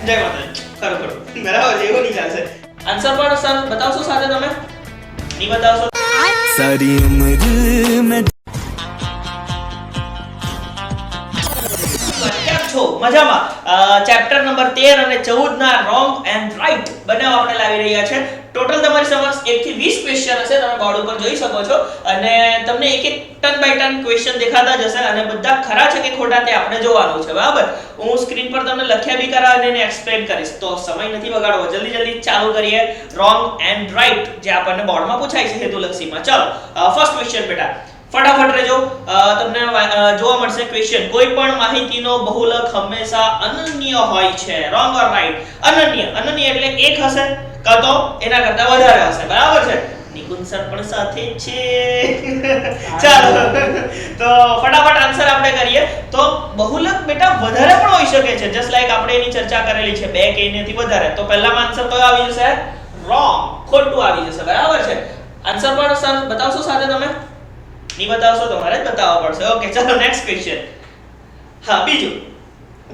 જય માતાજી. ખરું ખરું. બરાબર છે, એવું નહીં ચાલશે. આન્સર પણ સર બતાવશો સાથે તમે? નહીં બતાવશો? સારી ઉંમર મેં કેમ છો? મજામાં? ચેપ્ટર નંબર 13 અને 14 ના રોંગ એન્ડ રાઈટ બંને આપણે લાવી રહ્યા છે. ટોટલ તમારી સમક્ષ 1 થી 20 ક્વેશ્ચન હશે, તમે બોર્ડ ઉપર જોઈ શકો છો અને તમને એક એક ટર્ન બાય ટર્ન ક્વેશ્ચન દેખાતા જશે અને બધા ખરા છે કે ખોટા તે આપણે જોવાનું છે. બરાબર, હું સ્ક્રીન પર તમને લખ્યા બી કરા અને એને એક્સપ્લેન કરીશ, તો સમય નથી બગાડવો, જલ્દી ચાલુ કરીએ. રોંગ એન્ડ રાઈટ જે આપણને બોર્ડમાં પૂછાય છે હેતુલક્ષીમાં. ચલો, ફર્સ્ટ ક્વેશ્ચન બેટા ફટાફટ રહેજો. તમને જોવા મળશે ક્વેશ્ચન. કોઈ પણ માહિતીનો બહુલક હંમેશા અનન્ય હોય છે. રોંગ ઓર રાઈટ? અનન્ય એટલે એક હશે કાં તો એના કરતા વધારે હશે. બરાબર છે? નિકુંજ સર પણ સાથે છે. ચાલો તો ફટાફટ આન્સર આપણે કરીએ. તો બહુલક બેટા વધારે પણ હોઈ શકે છે, જસ્ટ લાઈક આપણે એની ચર્ચા કરેલી છે, 2 કે એનાથી વધારે. તો પહેલામાં આન્સર કયો આવી જશે? રોંગ, ખોટું આવી જશે. બરાબર છે? આન્સર પણ સર બતાવશો સાથે તમે? નહીં બતાવશો તો મારે જ બતાવવા પડશે. ઓકે, ચાલો નેક્સ્ટ ક્વેશ્ચન. હા, બીજું,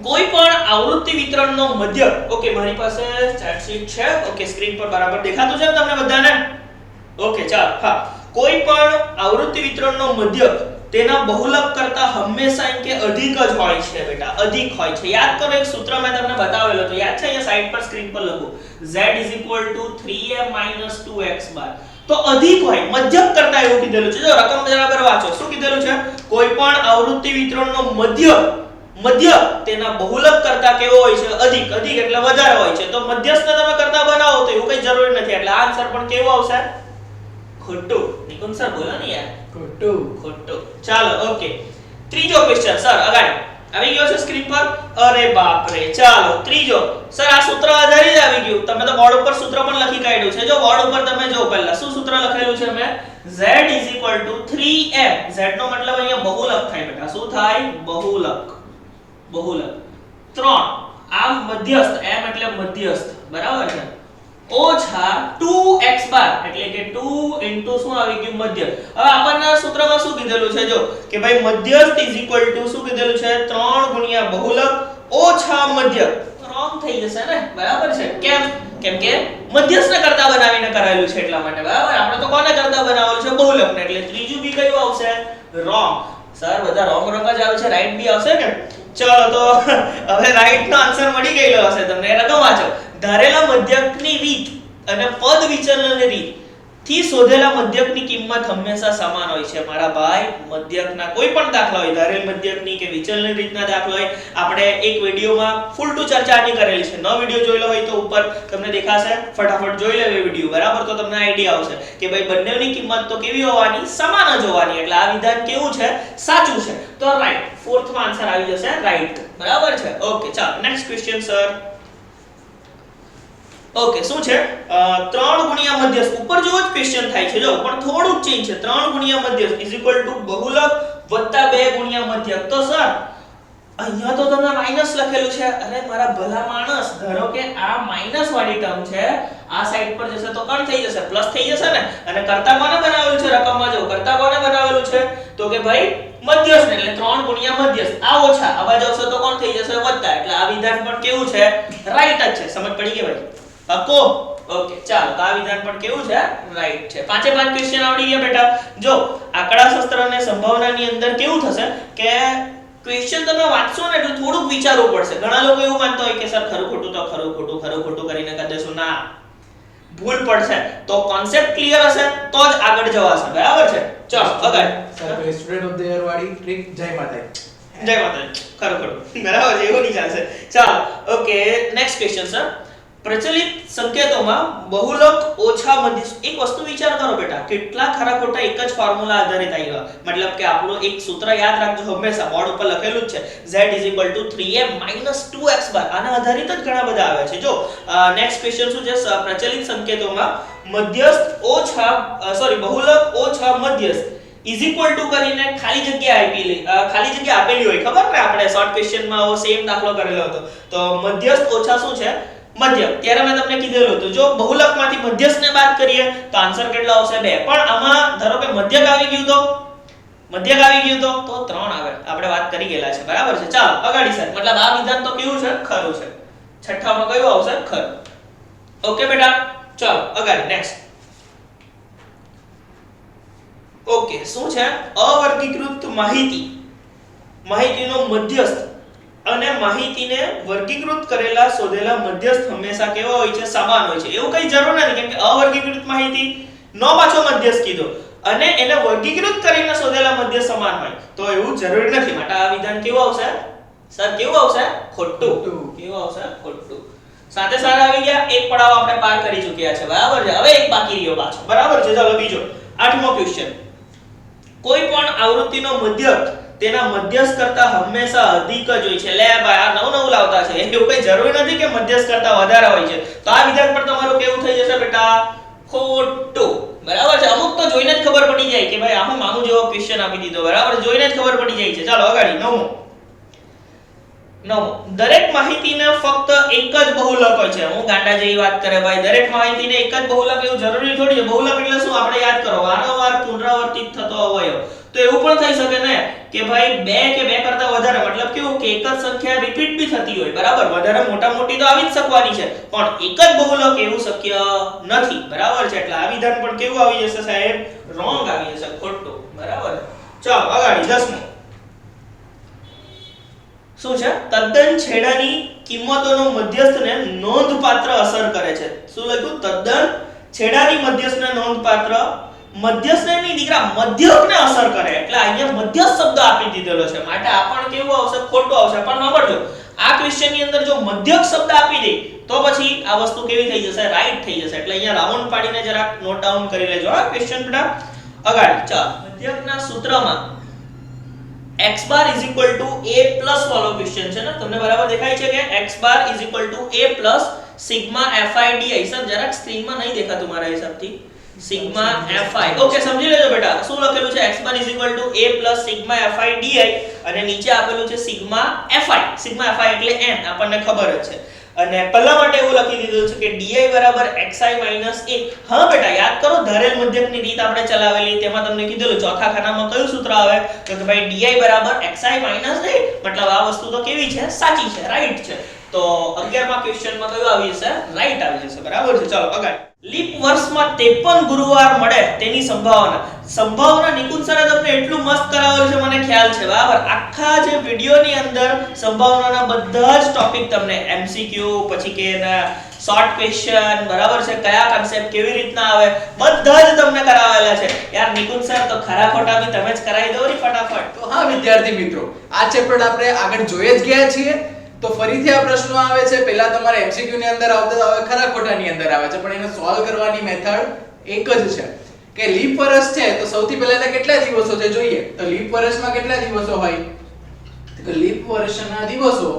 કોઈ પણ આવૃત્તિ વિતરણનો મધ્યક. ઓકે, મારી પાસે ચાર્ટ શીટ છે. ઓકે, સ્ક્રીન પર બરાબર દેખાતું છે તમને બધાને? ઓકે, ચાલો. હા, કોઈ પણ આવૃત્તિ વિતરણનો મધ્યક તેના બહુલક કરતા હંમેશા એમ કે અધિક જ હોય છે બેટા, અધિક હોય છે. યાદ કરો, એક સૂત્ર મેં તમને બતાવેલો તો યાદ છે? અહીંયા સાઈડ પર સ્ક્રીન પર લખો z = 3m - 2x બાર. તો અધિક હોય, મધ્યક કરતા એવું કીધેલું છે. જો રકમ બરાબર વાંચો, શું કીધેલું છે? કોઈ પણ આવૃત્તિ વિતરણનો મધ્યક તેના બહુલક કરતા કેવો હોય છે? અધિક એટલે વધારે હોય છે. તો મધ્યસ્થને તમે કરતા બનાવો તો એવું કઈ જરૂરી નથી. એટલે આ આન્સર પણ કેવો આવશે? ખોટું. નિકુંજ સર બોલો ને યાર, ખોટું. ચાલો, ઓકે, ત્રીજો ક્વેશ્ચન સર અગાડી આવી ગયો છે સ્ક્રીન પર. અરે બાપ રે. ચાલો, ત્રીજો સર આ સૂત્ર આધારિત આવી ગયું. તમે તો બોર્ડ ઉપર સૂત્ર પણ લખી કાઢ્યું છે. જો બોર્ડ ઉપર તમે જો, પહેલા શું સૂત્ર લખેલું છે મેં? z = 3m. z નો મતલબ અહીંયા બહુલક થાય બેટા. શું થાય? બહુલક. 3 આ મધ્યસ્થ, m એટલે મધ્યસ્થ. બરાબર છે? ઓછા 2x બાર એટલે કે 2 શું આવી ગયું? મધ્યક. હવે આપણને સૂત્રમાં શું કીધેલું છે? જો કે ભાઈ મધ્યસ્થ = શું કીધેલું છે? 3 ગુણ્યા બહુલક ઓછા મધ્યક. રોંગ થઈ જશે ને? બરાબર છે? કેમ કે મધ્યસ્થને કરતા બનાવીને કરાયેલું છે એટલા માટે. બરાબર, આપણે તો કોને કરતા બનાવેલું છે? બહુલકને. એટલે ત્રીજું બી કયું આવશે? રોંગ. સર બધા રોંગ જ આવે છે, રાઈટ બી આવશે ને? ચલો, તો હવે રાઈટ નો આન્સર મળી ગયેલો હશે તમને. રકમ વાંચો. ધારેલા મધ્યકની રીત અને પદ વિચલનની રીત થી શોધેલા મધ્યકની કિંમત હંમેશા સમાન હોય છે. મારા ભાઈ, મધ્યકના કોઈ પણ દાખલા હોય, ધારેલ મધ્યકની કે વિચલનની રીતના દાખલા હોય, આપણે એક વિડિયોમાં ફૂલ ટુ ચર્ચા આની કરેલી છે. નવો વિડિયો જોયેલો હોય તો ઉપર તમને દેખાશે, ફટાફટ જોઈ લેવો એ વિડિયો. બરાબર, તો તમને આઈડિયા આવશે કે ભાઈ બંનેની કિંમત તો કેવી હોવાની? સમાન જ હોવાની. એટલે આ વિધાન કેવું છે? સાચું છે. તો રાઈટ, ફોર્થ માં આન્સર આવી જશે રાઈટ. બરાબર છે? ઓકે, ચાલો નેક્સ્ટ ક્વેશ્ચન સર. ઓકે, શું છે? 3 ગુણ્યા મધ્યસ્થ. ઉપર જેવો જ ક્વેશ્ચન થાય છે જો, પણ થોડું ચેન્જ છે. 3 ગુણ્યા મધ્યસ્થ = બહુલક વત્તા 2 ગુણ્યા મધ્યક. તો સર અહીંયા તો તમે માઈનસ લખેલું છે. અરે મારા ભલા માણસ, ધારો કે આ માઈનસ વાળી ટર્મ છે, આ સાઈડ પર જશે તો કણ થઈ જશે? પ્લસ થઈ જશે ને? અને કરતા કોને બનાવેલું છે? રકમમાં જો કરતા કોને બનાવેલું છે? તો કે ભાઈ મધ્યસ્થ, એટલે 3 ગુણ્યા મધ્યસ્થ. આ ઓછા અવાજ આવશે તો કોણ થઈ જશે? વત્તા. એટલે આ વિધાન પણ કેવું છે? રાઈટ જ છે. સમજ પડી ગઈ ભાઈ? પાકો? ઓકે, ચાલો, તો આ વિધાન પણ કેવું છે? રાઈટ છે. 5 ક્વેશ્ચન આવડી ગયા બેટા. જો આંકડાશાસ્ત્ર અને સંભાવનાની અંદર કેવું થશે કે ક્વેશ્ચન તમે વાંચશો ને એટલે થોડુંક વિચારવું પડશે. ઘણા લોકો એવું માનતા હોય કે સર ખરું ખોટું તો ખરું ખોટું કરીને કરી દેશું. ના, ભૂલ પડશે. તો કોન્સેપ્ટ ક્લિયર હશે તો જ આગળ જવાશે. બરાબર છે? ચલો આગળ. Sir student of the year વાળી ટ્રીક. જય માતાજી. જય માતાજી. ખરું. બરાબર છે? એવું નહીં ચાલશે. ચાલો, ઓકે, નેક્સ્ટ ક્વેશ્ચન સર. પ્રચલિત સંકેતોમાં બહુલક ઓછા મધ્યસ્થ. એક વસ્તુ વિચાર કરો બેટા, કેટલા ખરા ખોટા એક જ ફોર્મ્યુલા આધારિત આવ્યા. મતલબ કે આપણું એક સૂત્ર યાદ રાખજો હંમેશા, બોર્ડ ઉપર લખેલું જ છે, z = 3m - 2x બાર. આના આધારિત જ ઘણા બધા આવે છે. જો નેક્સ્ટ ક્વેશ્ચન શું છે? પ્રચલિત સંકેતોમાં મધ્યસ્થ બહુલક ઓછા મધ્યસ્થ કરીને ખાલી જગ્યા આપેલી હોય. ખબર ને, આપણે શોર્ટ ક્વેશ્ચનમાં આવો સેમ દાખલો કરેલો હતો. તો મધ્યસ્થ ઓછા શું છે? મધ્યક. ત્યારે મેં તમને કીધેલું હતું, જો બહુલકમાંથી મધ્યસ્થને બાદ કરીએ તો આન્સર કેટલો આવશે? 2. પણ આમાં ધારો કે મધ્યક આવી ગયું તો 3 આવે. આપણે વાત કરી ગયેલા છે. બરાબર છે? ચાલો અગાડી સર. મતલબ આ વિધાન તો કેવું છે? ખરું છે. છઠ્ઠામાં કયું આવશે ખરું. ઓકે બેટા, ચાલો આગળ નેક્સ્ટ. ઓકે, શું છે? અવર્ગીકૃત માહિતીનો મધ્યસ્થ અને માહિતીને વર્ગીકૃત કરેલા શોધેલા મધ્યસ્થ હંમેશા કેવા હોય છે? સમાન હોય છે. એવું કઈ જરૂર નથી, કેમ કે અવર્ગીકૃત માહિતી નો પાછો મધ્યસ્થ કીધો અને એને વર્ગીકૃત કરીને શોધેલા મધ્યસ્થ સમાન હોય તો એવું જરૂરી નથી. માટે આ વિધાન કેવું આવશે સર? કેવું આવશે? ખોટું. કેવું આવશે? ખોટું. સાથે સાથે આવી ગયા, એક પડાવ આપણે પાર કરી ચૂક્યા છે, બરાબર છે. હવે એક બાકી રહ્યો પાછો, બરાબર છે. ચાલો બીજો 8મો ક્વેશ્ચન. કોઈ પણ આવૃત્તિનો મધ્યક તેના મધ્યસ્થ કરતા હંમેશા અધિક જ હોય છે. લે ભાઈ, આ નવું લાવતા છે. એવું કઈ જરૂરી નથી કે મધ્યસ્થ કરતા વધારે હોય છે. તો આ વિધાન પર તમારું કેવું થઈ જશે બેટા? ખોટું. બરાબર છે. અમુક તો જોઈને જ ખબર પડી જાય કે ભાઈ આમાં મામુ જેવો ક્વેશ્ચન આપી દીધો, બરાબર. જોઈને જ ખબર પડી જાય છે. ચાલો આગળ 9મો. દરેક માહિતીને ફક્ત એક જ બહુલક હોય છે. હું ગાંડા જેવી વાત કરે ભાઈ, દરેક માહિતીને એક જ બહુલક એવું જરૂરી થોડી છે. બહુલક એટલે શું? આપણે યાદ કરો, વારંવાર પુનરાવર્તિત થતો અવયવ. તો એવું પણ થઈ શકે ને કે ભાઈ બે કે બે કરતા વધારે, મતલબ કેવું કે એક જ સંખ્યા રિપીટ બી થતી હોય, બરાબર. વધારે મોટા મોટી તો આવી જ શકવાની છે, પણ એક જ બહુલક એવું શક્ય નથી, બરાબર છે. એટલે આ વિધાન પણ કેવું આવી જશે સાહેબ? રોંગ આવી જશે, ખોટું, બરાબર. ચાલો આગળ 10મો. શું છે? તદ્દન છેડાની કિંમતોનો મધ્યસ્થને નોંધપાત્ર અસર કરે છે. શું લખ્યું? તદ્દન છેડાની મધ્યસ્થને નોંધપાત્ર, મધ્યસ્થને નહીં દીકરા, મધ્યકને અસર કરે. એટલે અહીંયા મધ્યસ્થ શબ્દ આપી દીધેલો છે, માટે આ પણ કેવું આવશે? ખોટું આવશે. પણ સાંભળજો, આ ક્વેશ્ચન ની અંદર જો મધ્યક શબ્દ આપી દે તો પછી આ વસ્તુ કેવી થઈ જશે? રાઈટ થઈ જશે. એટલે અહીંયા રાઉન્ડ પાડીને જરાક નોટ ડાઉન કરી લેજો આ ક્વેશ્ચન બેટા. આગળ ચાલો, મધ્યકના સૂત્રમાં x બાર a પ્લસ વાળો ક્વેશ્ચન છે ને, તમને બરાબર દેખાય છે કે x bar a plus sigma fi di. Sir જરાક સ્ક્રીનમાં નહીં દેખાતું મારા હિસાબથી. Sigma fi. ઓકે, સમજી લેજો બેટા. શું લખેલું છે? x bar a plus sigma fi di અને નીચે આપેલું છે સિગ્મા fi. સિગ્મા fi એટલે n, આપણને ખબર જ છે. અને પહેલા માટે એવું લખી દીધું છે કે di બરાબર xi માઈનસ a. હા બેટા, યાદ કરો ધારેલ મધ્યકની રીત આપણે ચલાવેલી, તેમાં તમને કીધેલું ચોથા ખાનામાં કયું સૂત્ર આવે? તો કે ભાઈ di બરાબર xi માઈનસ a. મતલબ આ વસ્તુ તો કેવી છે? સાચી છે, રાઈટ છે. તો 11મા ક્વેશ્ચનમાં કયું આવી જશે? રાઈટ આવી જશે, બરાબર છે. ચાલો આગળ. લીપ વર્ષમાં 53 ગુરુવાર મળે તેની સંભાવના નિકુંજ સરે તમને એટલું મસ્ત કરાવેલું છે, મને ખ્યાલ છે, બરાબર. આખા જે વિડિયોની અંદર સંભાવનાના બધા જ ટોપિક તમને MCQ, પછી કે શોર્ટ ક્વેશ્ચન, બરાબર છે, કયા કન્સેપ્ટ કેવી રીતના આવે, બધા જ તમને કરાવેલા છે. યાર નિકુંજ સર, તો ખરા ખોટા બી તમે જ કરાવી દો ને ફટાફટ. તો હા વિદ્યાર્થી મિત્રો, આ ચેપ્ટર આપણે આગળ જોઈ જ ગયા છીએ. તો ફરીથી આ પ્રશ્નો આવે છે. પહેલા તમારે MCQ ની અંદર આવતા, હવે ખરા ખોટાની અંદર આવે છે, પણ એને સોલ્વ કરવાની મેથડ એક જ છે કે લીપ વર્ષ છે તો સૌથી પહેલા એને કેટલા દિવસો છે જોઈએ. તો લીપ વર્ષમાં કેટલા દિવસો હોય? તો લીપ વર્ષના દિવસો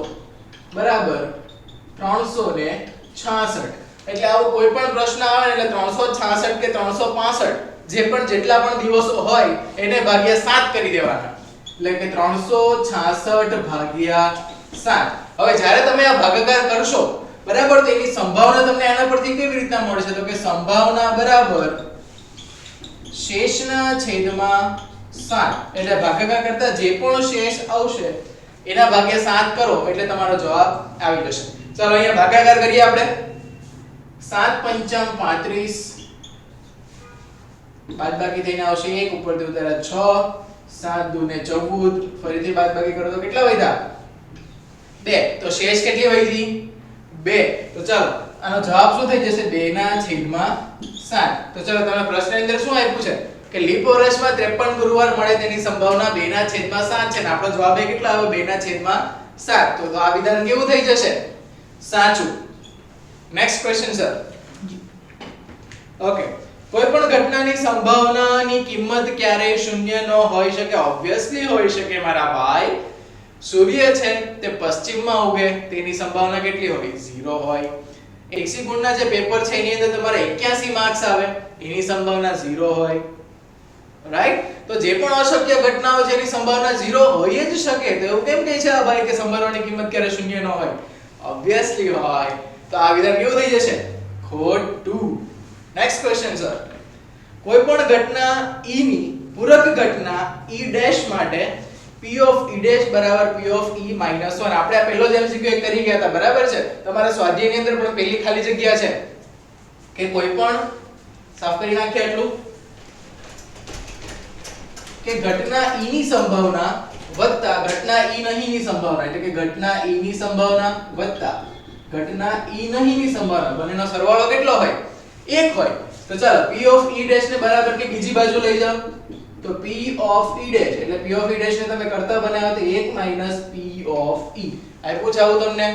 બરાબર 366. એટલે આવો કોઈ પણ પ્રશ્ન આવે એટલે 366 કે 365 જેટલા પણ દિવસો હોય એને ભાગ્યા 7 કરી દેવાના. એટલે કે 366 ભાગ્યા 7. હવે જ્યારે તમે આ ભાગાકાર કરશો, બરાબર, તો એની સંભાવના તમને આના પરથી કેવી રીતના મળશે? તો કે સંભાવના બરાબર શેષના છેદમાં 7. એટલે ભાગાકાર કરતા જે પણ શેષ આવશે એના ભાગ્યા 7 કરો એટલે તમારો જવાબ આવી જશે. ચાલો અહીંયા ભાગાકાર કરીએ આપણે. 7 પંચમ 35, બાદબાકી થઈને આવશે 1, ઉપરથી ઉતાર્યા 6, 7 દુને 14, ફરીથી બાદબાકી કરો તો કેટલા વધ્યા? 2. તો શેષ કેટલી વધી? 2. તો ચાલો આનો જવાબ શું થઈ જશે? 2/7. તો ચાલો તમે પ્રશ્નની અંદર શું આપ્યું છે કે લીપ વર્ષમાં 53 ગુરુવાર મળે તેની સંભાવના 2/7 છે ને આપણો જવાબ એ કેટલા આવે? 2/7. તો આ વિધાન કેવું થઈ જશે? સાચું. Next question sir. ઓકે, કોઈ પણ ઘટનાની સંભાવનાની કિંમત ક્યારેય શૂન્ય ન હોઈ શકે. ઓબ્વિયસલી હોઈ શકે મારા ભાઈ. સૂર્ય છે તે પશ્ચિમમાં ઉગે, તેની સંભાવના કેટલી હોય? 0 હોય. 80 ગુણના જે પેપર છે એની અંદર તમારે 81 માર્ક્સ આવે, એની સંભાવના 0 હોય, રાઈટ. તો જે પણ અશક્ય ઘટનાઓ છે એની સંભાવના 0 હોય જ શકે. તો એવું કેમ કહે છે આ ભાઈ કે સંભાવનાની કિંમત ક્યારે શૂન્ય ન હોય? ઓબ્વિયસલી હોય. તો આ વિધાન કેવું થઈ જશે? ખોટું. Next question sir. કોઈ પણ ઘટના E ની પૂરક ઘટના E' માટે P of E dash બરાબર P of E minus 1. આપણે આ પહેલો જ MCQ એક કરી ગયા હતા, બરાબર છે? તમારા સ્વાધ્યાયની અંદર પણ પહેલી ખાલી જગ્યા છે કે કોઈ પણ સાફ કરી નાખીએ એટલું કે ઘટના E ની સંભાવના વત્તા ઘટના E નહીંની સંભાવના, એટલે કે ઘટના E ની સંભાવના વત્તા ઘટના E નહીંની સંભાવના બંનેનો સરવાળો કેટલો હોય? 1 હોય. તો ચાલો P of E dash ને બરાબર કે બીજી બાજુ લઈ જાઓ, તો P of E dash એટલે P of E dash ને તમે કરતા બનાવો તો 1 minus P of E. આપ્યું છે આવું તમને?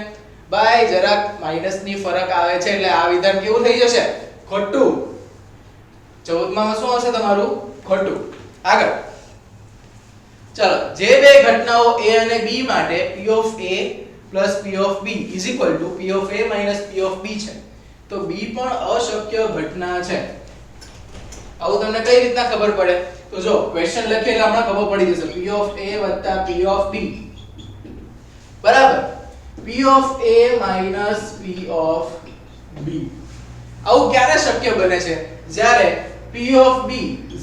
બાય જરાક માઈનસ ની ફરક આવે છે એટલે આ વિધાન કેવું થઈ જશે? ખોટું. 14 માં શું આવશે તમારું? ખોટું. આગળ ચાલો, જે બે ઘટનાઓ A અને B માટે P of A plus P of B is equal to P of A minus P of B છે, તો B પણ અશક્ય ઘટના છે. આવું તમને કઈ રીતના ખબર પડે? તો જો ક્વેશ્ચન લખીએ એટલે હમણાં ખબર પડી જશે. P of A વત્તા P of B બરાબર P of A minus P of B. આવું ક્યારે શક્ય બને છે? જ્યારે P of B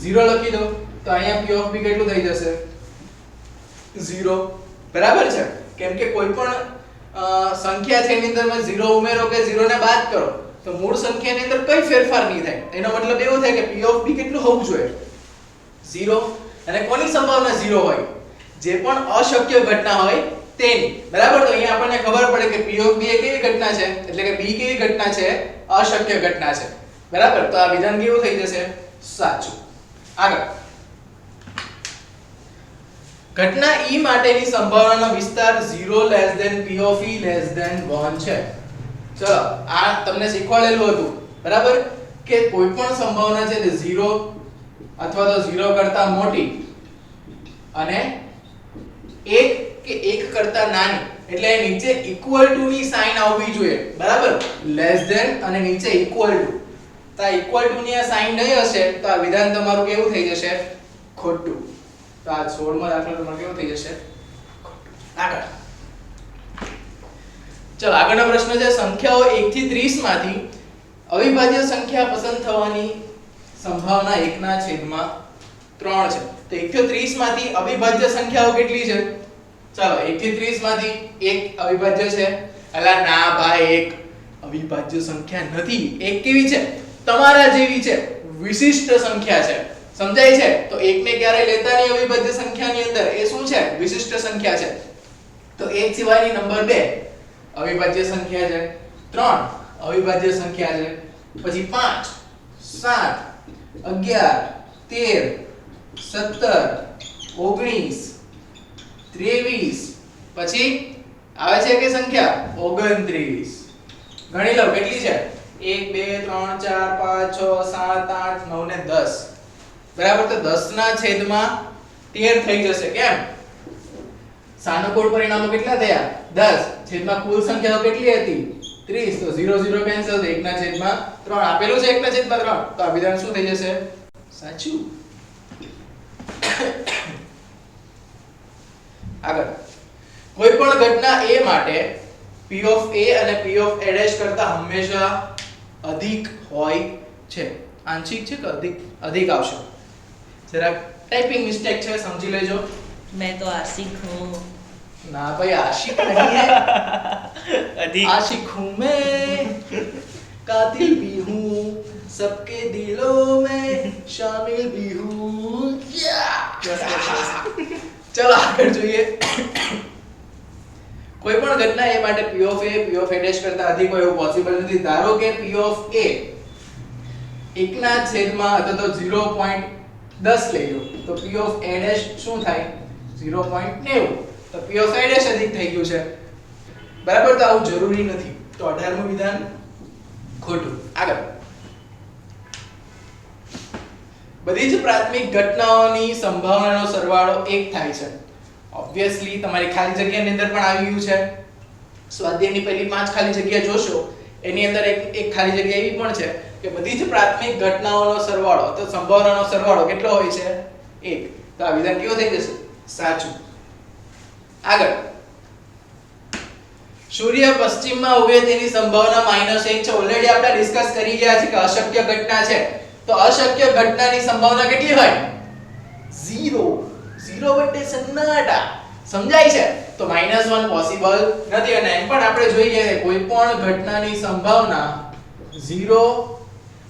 0 લખી દો તો અહીંયા P of B કેટલું થઈ જશે? 0. બરાબર છે? કેમ કે કોઈ પણ સંખ્યા છે એની અંદર 0 ઉમેરો કે 0 ને બાદ કરો તો મૂળ સંખ્યાની અંદર કઈ ફેરફાર નહીં થાય. એનો મતલબ એવો થાય કે P of B કેટલું હોવું જોઈએ? 0. અને કોની સંભાવના 0 હોય? જે પણ અશક્ય ઘટના હોય તેની. બરાબર? તો અહીંયા આપણને ખબર પડે કે P of B એ કેવી ઘટના છે, એટલે કે B કેવી ઘટના છે? અશક્ય ઘટના છે. બરાબર? તો આ વિધાન કેવું થઈ જશે? સાચું. આગળ ઘટના E માટેની સંભાવનાનો વિસ્તાર 0 less than P of E less than 1 છે. ચલો આ તમને શીખવાડેલું હતું, બરાબર? કે કોઈ પણ સંભાવના છે તે 0 અથવા તો 0 કરતા મોટી અને 1 કે 1 કરતા નાની, એટલે નીચે ઇક્વલ ટુ ની સાઈન આવવી જોઈએ. બરાબર? લેસ ધેન અને નીચે ઇક્વલ ટુ. તો આ ઇક્વલ ટુ ની આ સાઈન નહીં હશે તો આ વિધાન તમારું કેવું થઈ જશે? ખોટું. તો આ 16 માં દાખલો તમારો કેવો થઈ જશે? આગળ ચલો આગળનો પ્રશ્ન છે, સંખ્યાઓ 1 થી 30 માંથી અવિભાજ્ય સંખ્યા પસંદ થવાની સંભાવના 1/3 છે. તો 1 થી 30 માંથી અવિભાજ્ય સંખ્યાઓ કેટલી છે? ચાલો 1 થી 30 માંથી એક અવિભાજ્ય છે. અલા ના ભાઈ, એક અવિભાજ્ય સંખ્યા નથી. એક કેવી છે? તમારા જેવી છે, વિશિષ્ટ સંખ્યા છે. સમજાય છે? તો 1 ને ક્યારે લેતા નહીં અવિભાજ્ય સંખ્યાની અંદર. એ શું છે? વિશિષ્ટ સંખ્યા છે. તો 1 સિવાયની નંબર 2 અવિભાજ્ય સંખ્યા છે, 3 અવિભાજ્ય સંખ્યા છે, પછી 5 7 11 13 17 19 23 પછી આવે છે કે સંખ્યા 29. ગણી લો કેટલી છે? 1 2 3 4 5 6 7 8 9 ને 10. બરાબર? તો 10 ના છેદમાં 13 થઈ જશે. કેમ? સાનુકૂળ પરિણામો કેટલા થયા? 10. છેદમાં કુલ સંખ્યાઓ કેટલી હતી? 30. તો 0 0 કેન્સલ, 1 ના છેદમાં 3 આપેલું છે, 1 ના છેદમાં 3. તો આ વિધાન શું થઈ જશે? સાચું. આગળ કોઈ પણ ઘટના A માટે P of A અને P of A dash કરતા હંમેશા અધિક હોય છે. આંશિક છે કે અધિક આવશે? જરાક ટાઈપિંગ મિસ્ટેક છે, સમજી લેજો. मैं तो आशिक हूँ. ना भाई आशिक नहीं है. अधिक आशिक हूँ मैं, कातिल भी हूँ, सबके दिलों में शामिल भी हूँ. चलो આગળ જોઈએ. કોઈ પણ ઘટના A માટે P of A P of A dash કરતા અધિક હોય એવું પોસિબલ નથી. ધારો કે P of A 1 ના છેદમાં અથવા તો 0.10 લઈ લો તો P of A dash શું થાય? 0.90. તો P of A dash અધિક થઈ ગયું છે. બરાબર? તો આવું જરૂરી નથી. તો 18મું વિધાન ખોટું. આગળ બધી જ પ્રાથમિક ઘટનાઓની સંભાવનાનો સરવાળો 1 થાય છે. ઓબ્વિયસલી તમારી ખાલી જગ્યાની અંદર પણ આવી ગયું છે. સ્વાધ્યાયની પહેલી 5 ખાલી જગ્યા જોશો એની અંદર એક ખાલી જગ્યા એવી પણ છે કે બધી જ પ્રાથમિક ઘટનાઓનો સરવાળો, તો સંભાવનાનો સરવાળો કેટલો હોય છે? 1. તો આ વિધાન કેવું થઈ જશે? સાચું. આગળ સૂર્ય પશ્ચિમમાં ઉગે તેની સંભાવના -1 છે. ઓલરેડી આપણે ડિસ્કસ કરી ગયા છે કે અશક્ય ઘટના છે. તો અશક્ય ઘટનાની સંભાવના કેટલી હોય? 0. 0 વટ્ટે સન્નાટા. સમજાય છે? તો -1 પોસિબલ નથી અને એમ પણ આપણે જોઈએ કે કોઈ પણ ઘટનાની સંભાવના 0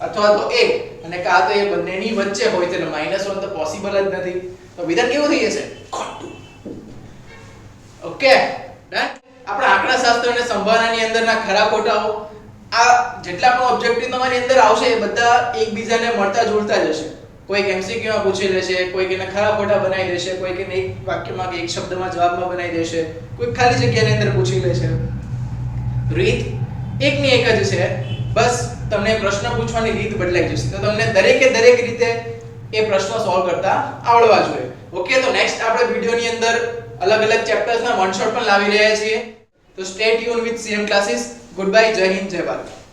અથવા તો 1 અને કાં તો એ બંનેની વચ્ચે હોય તો -1 તો પોસિબલ જ નથી. તો વિધાન કેવું થઈ જશે? ખોટું. Okay done. આપણા આંકડાશાસ્ત્ર અને સંભાવનાની અંદરના ખરા ખોટાઓ આ જેટલા પણ ઓબ્જેક્ટિવ તમારી અંદર આવશે એ બધા એકબીજાને મળતા જોડતા જ હશે. કોઈક MCQ માં પૂછી લેશે, કોઈક એને ખરા ખોટા બનાવી દેશે, કોઈક એને એક વાક્યમાં કે એક શબ્દમાં જવાબમાં બનાવી દેશે, કોઈક ખાલી જગ્યાની અંદર પૂછી લેશે. રીત એકની એક જ છે, બસ તમને પ્રશ્ન પૂછવાની રીત બદલાઈ જશે. તો તમને દરેકે દરેક રીતે એ પ્રશ્નો સોલ્વ કરતા આવડવા જોઈએ. ઓકે, તો નેક્સ્ટ આપણે વિડિયોની અંદર અલગ અલગ ચેપ્ટર્સના વન શોટ પણ લાવી રહ્યા છીએ. તો stay tune with CM classes. Good bye. જય હિન્દ, જય ભારત.